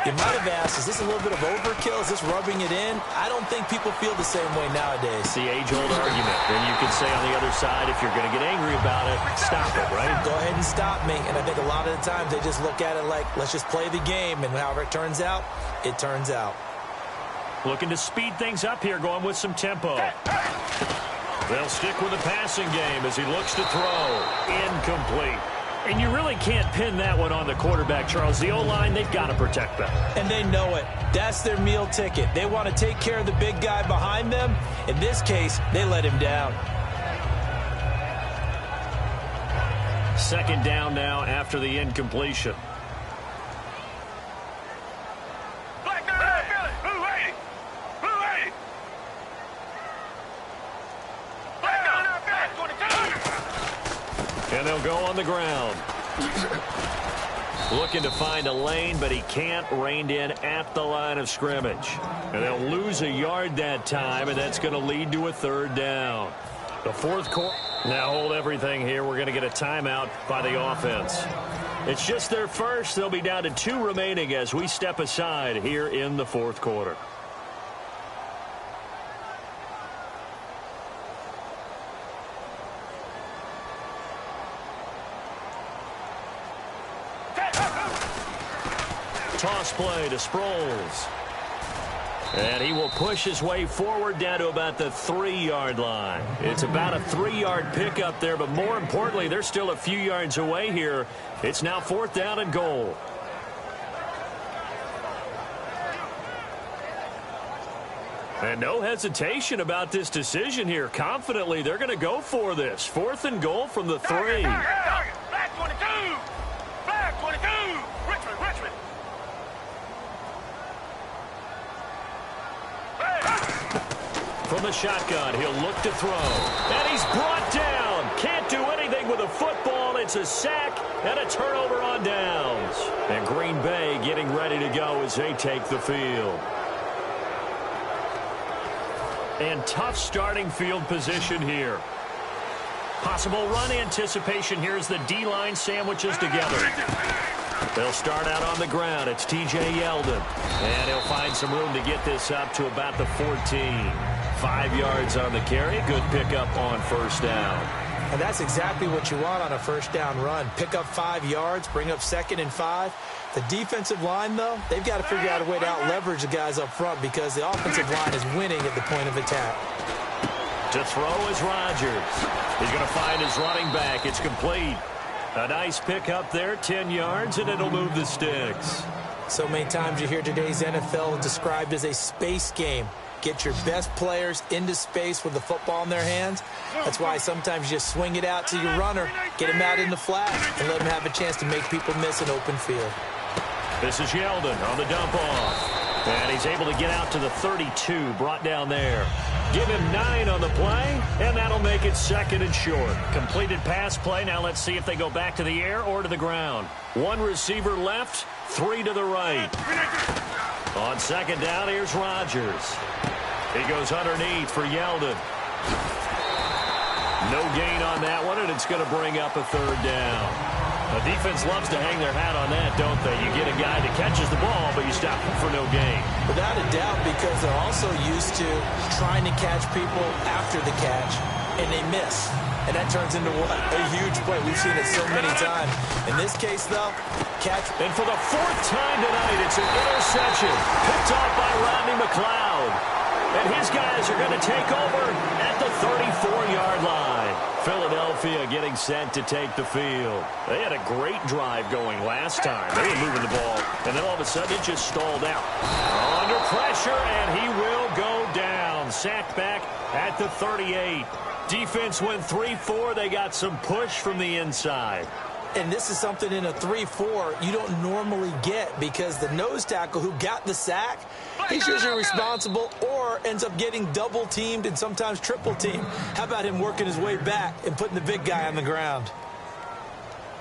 you might have asked, is this a little bit of overkill? Is this rubbing it in? I don't think people feel the same way nowadays. The age-old argument. And you can say on the other side, if you're going to get angry about it, stop it, right? Go ahead and stop me. And I think a lot of the times they just look at it like, let's just play the game. And however it turns out, it turns out. Looking to speed things up here, going with some tempo. They'll stick with the passing game as he looks to throw. Incomplete. And you really can't pin that one on the quarterback, Charles. The O-line, they've got to protect them. And they know it. That's their meal ticket. They want to take care of the big guy behind them. In this case, they let him down. Second down now after the incompletion. And they'll go on the ground. Looking to find a lane, but he can't. Reined in at the line of scrimmage. And they'll lose a yard that time, and that's going to lead to a third down. The fourth quarter. Now hold everything here. We're going to get a timeout by the offense. It's just their first. They'll be down to 2 remaining as we step aside here in the fourth quarter. Toss play to Sproles. And he will push his way forward down to about the 3-yard line. It's about a 3-yard pickup there, but more importantly, they're still a few yards away here. It's now 4th down and goal. And no hesitation about this decision here. Confidently, they're going to go for this. 4th and goal from the 3. Black 22! Black 22! Richmond! From the shotgun, he'll look to throw. And he's brought down. Can't do anything with a football. It's a sack and a turnover on downs. And Green Bay getting ready to go as they take the field. And tough starting field position here. Possible run anticipation here as the D-line sandwiches together. They'll start out on the ground. It's T.J. Yeldon. And he'll find some room to get this up to about the 14. 5 yards on the carry. Good pickup on first down. And that's exactly what you want on a first down run. Pick up 5 yards, bring up 2nd and 5. The defensive line, though, they've got to figure out a way to out-leverage the guys up front because the offensive line is winning at the point of attack. To throw is Rodgers. He's going to find his running back. It's complete. A nice pickup there, 10 yards, and it'll move the sticks. So many times you hear today's NFL described as a space game. Get your best players into space with the football in their hands. That's why sometimes you just swing it out to your runner, get him out in the flat, and let him have a chance to make people miss an open field. This is Yeldon on the dump off. And he's able to get out to the 32, brought down there. Give him 9 on the play, and that'll make it 2nd and short. Completed pass play. Now let's see if they go back to the air or to the ground. 1 receiver left, 3 to the right. On 2nd down, here's Rodgers. He goes underneath for Yeldon. No gain on that one, and it's going to bring up a third down. The defense loves to hang their hat on that, don't they? You get a guy that catches the ball, but you stop him for no gain. Without a doubt, because they're also used to trying to catch people after the catch, and they miss. And that turns into a huge play. We've seen it so many times. In this case, though, catch. And for the fourth time tonight, it's an interception. Picked off by Rodney McLeod. And his guys are going to take over at the 34-yard line. Philadelphia getting set to take the field. They had a great drive going last time. They were moving the ball, and then all of a sudden it just stalled out. Under pressure, and he will go down. Sacked back at the 38. Defense went 3-4. They got some push from the inside. And this is something in a 3-4 you don't normally get, because the nose tackle who got the sack, he's usually responsible or ends up getting double-teamed and sometimes triple-teamed. How about him working his way back and putting the big guy on the ground?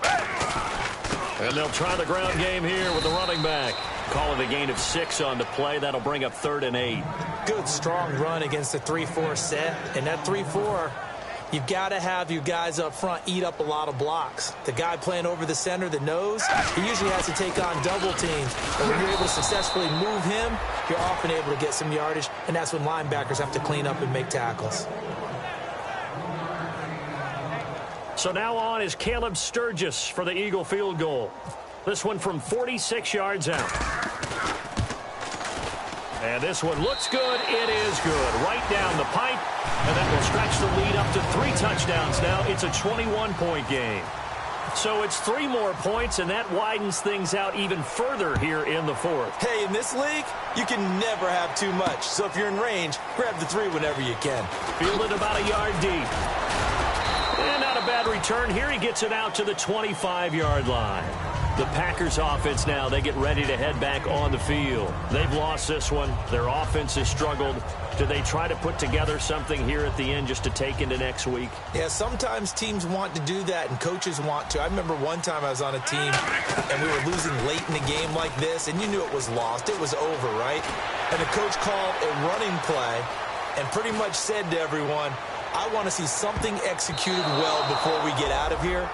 And they'll try the ground game here with the running back. Call it a gain of 6 on the play. That'll bring up 3rd and 8. Good, strong run against the 3-4 set. And that 3-4, you've got to have your guys up front eat up a lot of blocks. The guy playing over the center, the nose, he usually has to take on double teams. But when you're able to successfully move him, you're often able to get some yardage, and that's when linebackers have to clean up and make tackles. So now on is Caleb Sturgis for the Eagle field goal. This one from 46 yards out. And this one looks good. It is good. Right down the pipe. And that will stretch the lead up to 3 touchdowns now. It's a 21-point game. So it's 3 more points, and that widens things out even further here in the 4th. Hey, in this league, you can never have too much. So if you're in range, grab the 3 whenever you can. Fielded about a yard deep. And not a bad return here. He gets it out to the 25-yard line. The Packers offense now, they get ready to head back on the field. They've lost this one. Their offense has struggled. Do they try to put together something here at the end just to take into next week? Yeah, sometimes teams want to do that and coaches want to. I remember one time I was on a team and we were losing late in the game like this, and you knew it was lost. It was over, right? And the coach called a running play and pretty much said to everyone, I want to see something executed well before we get out of here.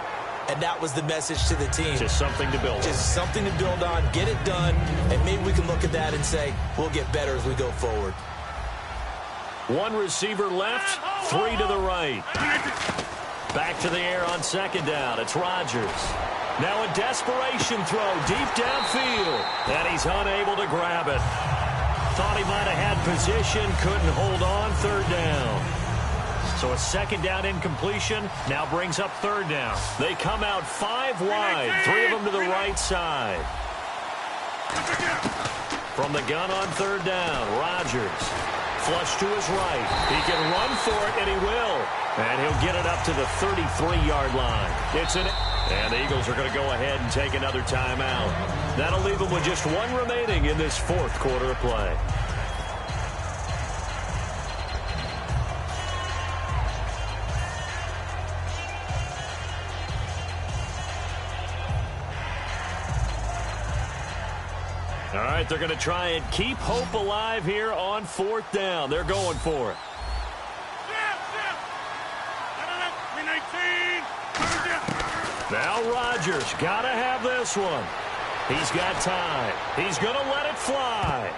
And that was the message to the team. Just something to build on. Just something to build on, get it done, and maybe we can look at that and say, we'll get better as we go forward. 1 receiver left, 3 to the right. Back to the air on 2nd down. It's Rodgers. Now a desperation throw deep downfield. And he's unable to grab it. Thought he might have had position, couldn't hold on. 3rd down. So a 2nd down incompletion now brings up 3rd down. They come out 5 wide, 3 of them to the right side. From the gun on 3rd down, Rodgers. Flush to his right. He can run for it, and he will. And he'll get it up to the 33-yard line. And the Eagles are going to go ahead and take another timeout. That'll leave them with just 1 remaining in this 4th quarter of play. All right, they're going to try and keep hope alive here on 4th down. They're going for it. Now Rodgers got to have this one. He's got time. He's going to let it fly.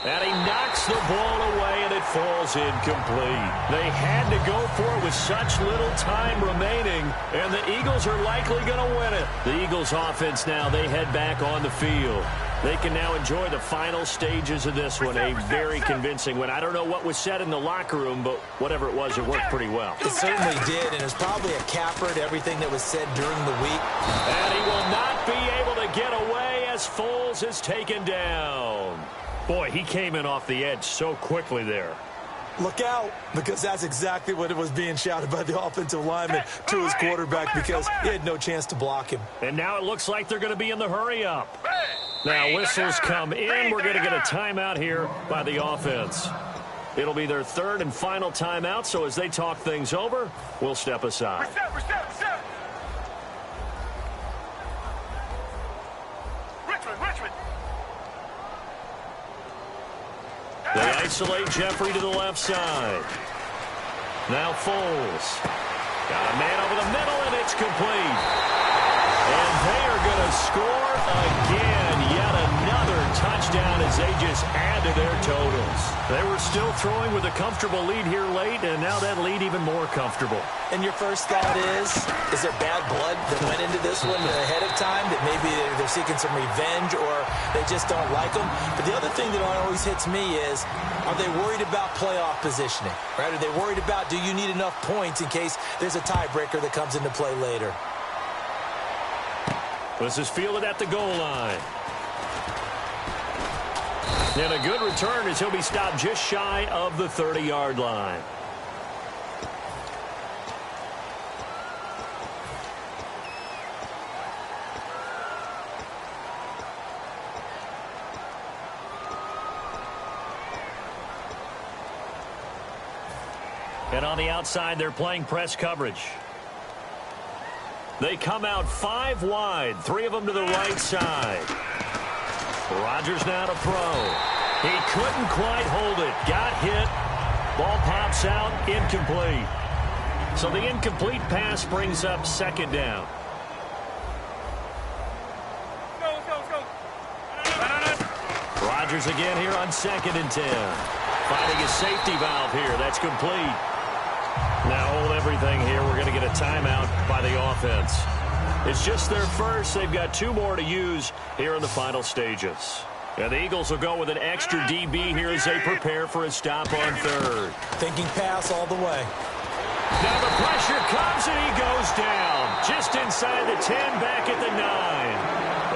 And he knocks the ball away, and it falls incomplete. They had to go for it with such little time remaining, and the Eagles are likely going to win it. The Eagles offense now, they head back on the field. They can now enjoy the final stages of this one. A very convincing win. I don't know what was said in the locker room, but whatever it was, it worked pretty well. It certainly did, and it's probably a capper to everything that was said during the week. And he will not be able to get away as Foles is taken down. Boy, he came in off the edge so quickly there. Look out, because that's exactly what it was being shouted by the offensive lineman to his quarterback, because he had no chance to block him. And now it looks like they're going to be in the hurry-up. Now whistles come in. We're going to get a timeout here by the offense. It'll be their 3rd and final timeout, so as they talk things over, we'll step aside. Richmond. They isolate Jeffrey to the left side. Now Foles. Got a man over the middle, and it's complete. And they are going to score again. Yet another touchdown as they just add to their totals. They were still throwing with a comfortable lead here late, and now that lead even more comfortable. And your first thought is there bad blood that went into this one ahead of time, that maybe they're seeking some revenge or they just don't like them? But the other thing that always hits me is, are they worried about playoff positioning? Right? Are they worried about, do you need enough points in case there's a tiebreaker that comes into play later? This is fielded at the goal line. And a good return as he'll be stopped just shy of the 30-yard line. And on the outside, they're playing press coverage. They come out 5 wide, 3 of them to the right side. Rodgers now to throw. He couldn't quite hold it. Got hit. Ball pops out, incomplete. So the incomplete pass brings up second down. Rodgers again here on 2nd and 10. Finding a safety valve here. That's complete. Now hold everything here. We're going to get a timeout by the offense. It's just their first. They've got 2 more to use here in the final stages. And the Eagles will go with an extra DB here as they prepare for a stop on 3rd. Thinking pass all the way. Now the pressure comes and he goes down. Just inside the 10, back at the 9.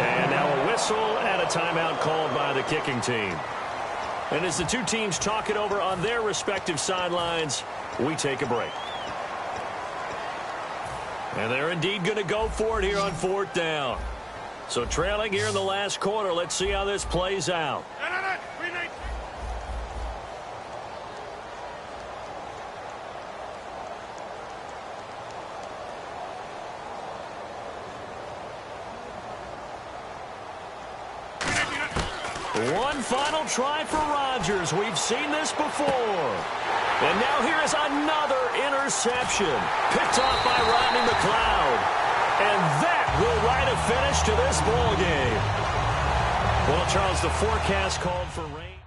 And now a whistle and a timeout called by the kicking team. And as the 2 teams talk it over on their respective sidelines, we take a break. And they're indeed going to go for it here on 4th down. So trailing here in the last quarter, let's see how this plays out. One final try for Rodgers. We've seen this before. And now here is another interception. Picked off by Rodney McLeod. And that will write a finish to this ball game. Well, Charles, the forecast called for rain.